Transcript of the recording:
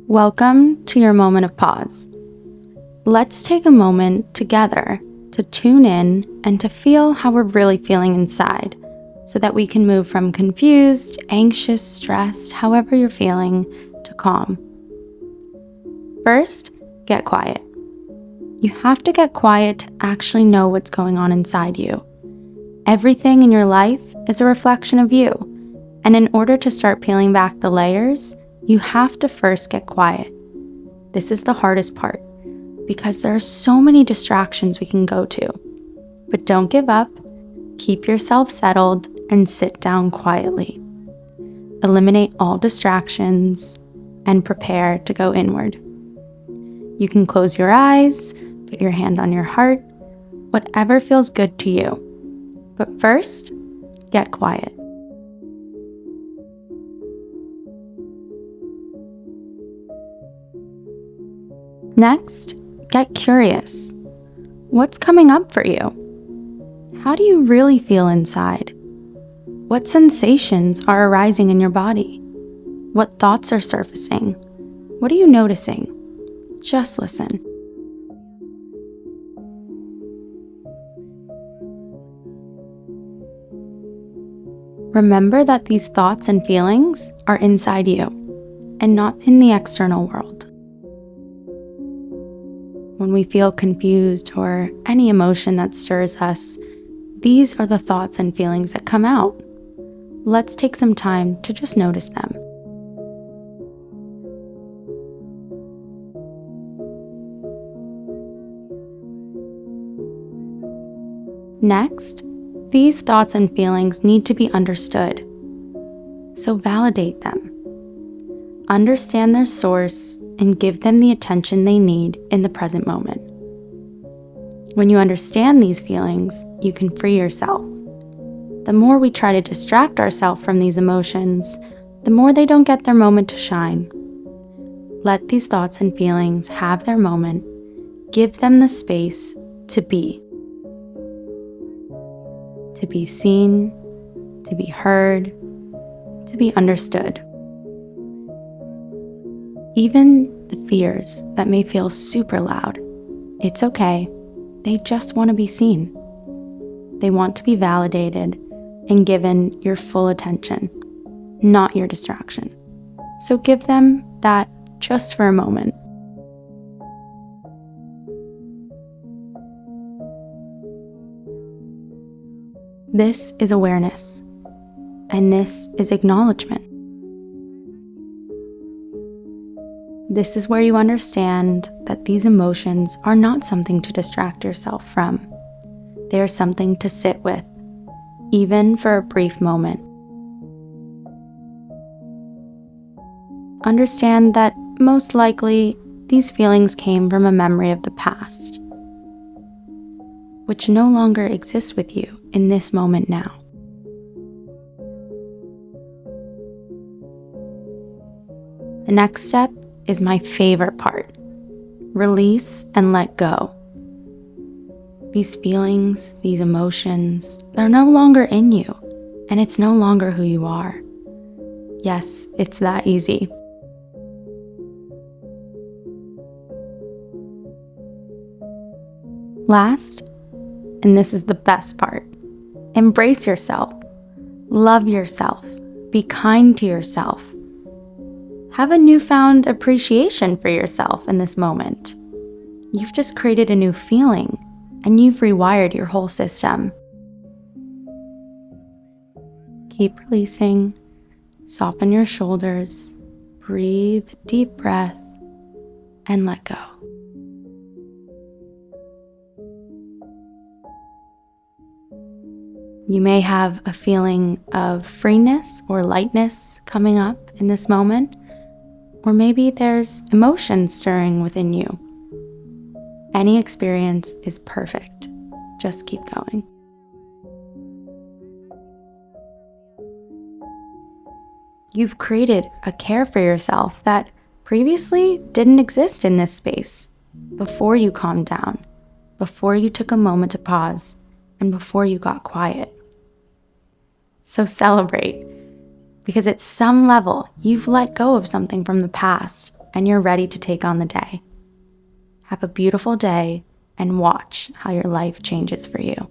Welcome to your moment of pause. Let's take a moment together to tune in and to feel how we're really feeling inside so that we can move from confused, anxious, stressed, however you're feeling, to calm. First, get quiet. You have to get quiet to actually know what's going on inside you. Everything in your life is a reflection of you, and in order to start peeling back the layers, you have to first get quiet. This is the hardest part because there are so many distractions we can go to. But don't give up, keep yourself settled, and sit down quietly. Eliminate all distractions and prepare to go inward. You can close your eyes, put your hand on your heart, whatever feels good to you. But first, get quiet. Next, get curious. What's coming up for you? How do you really feel inside? What sensations are arising in your body? What thoughts are surfacing? What are you noticing? Just listen. Remember that these thoughts and feelings are inside you and not in the external world. When we feel confused or any emotion that stirs us, these are the thoughts and feelings that come out. Let's take some time to just notice them. Next, these thoughts and feelings need to be understood. So validate them. Understand their source and give them the attention they need in the present moment. When you understand these feelings, you can free yourself. The more we try to distract ourselves from these emotions, the more they don't get their moment to shine. Let these thoughts and feelings have their moment. Give them the space to be. To be seen, to be heard, to be understood. Even the fears that may feel super loud, it's okay. They just want to be seen. They want to be validated and given your full attention, not your distraction. So give them that just for a moment. This is awareness, and this is acknowledgement. This is where you understand that these emotions are not something to distract yourself from. They are something to sit with, even for a brief moment. Understand that most likely these feelings came from a memory of the past, which no longer exists with you in this moment now. The next step is my favorite part. Release and let go. These feelings, these emotions, they're no longer in you, and it's no longer who you are. Yes, it's that easy. Last, and this is the best part, embrace yourself. Love yourself. Be kind to yourself. Have a newfound appreciation for yourself in this moment. You've just created a new feeling, and you've rewired your whole system. Keep releasing. Soften your shoulders. Breathe a deep breath, and let go. You may have a feeling of freeness or lightness coming up in this moment. Or maybe there's emotion stirring within you. Any experience is perfect. Just keep going. You've created a care for yourself that previously didn't exist in this space before you calmed down, before you took a moment to pause, and before you got quiet. So celebrate, because at some level, you've let go of something from the past and you're ready to take on the day. Have a beautiful day and watch how your life changes for you.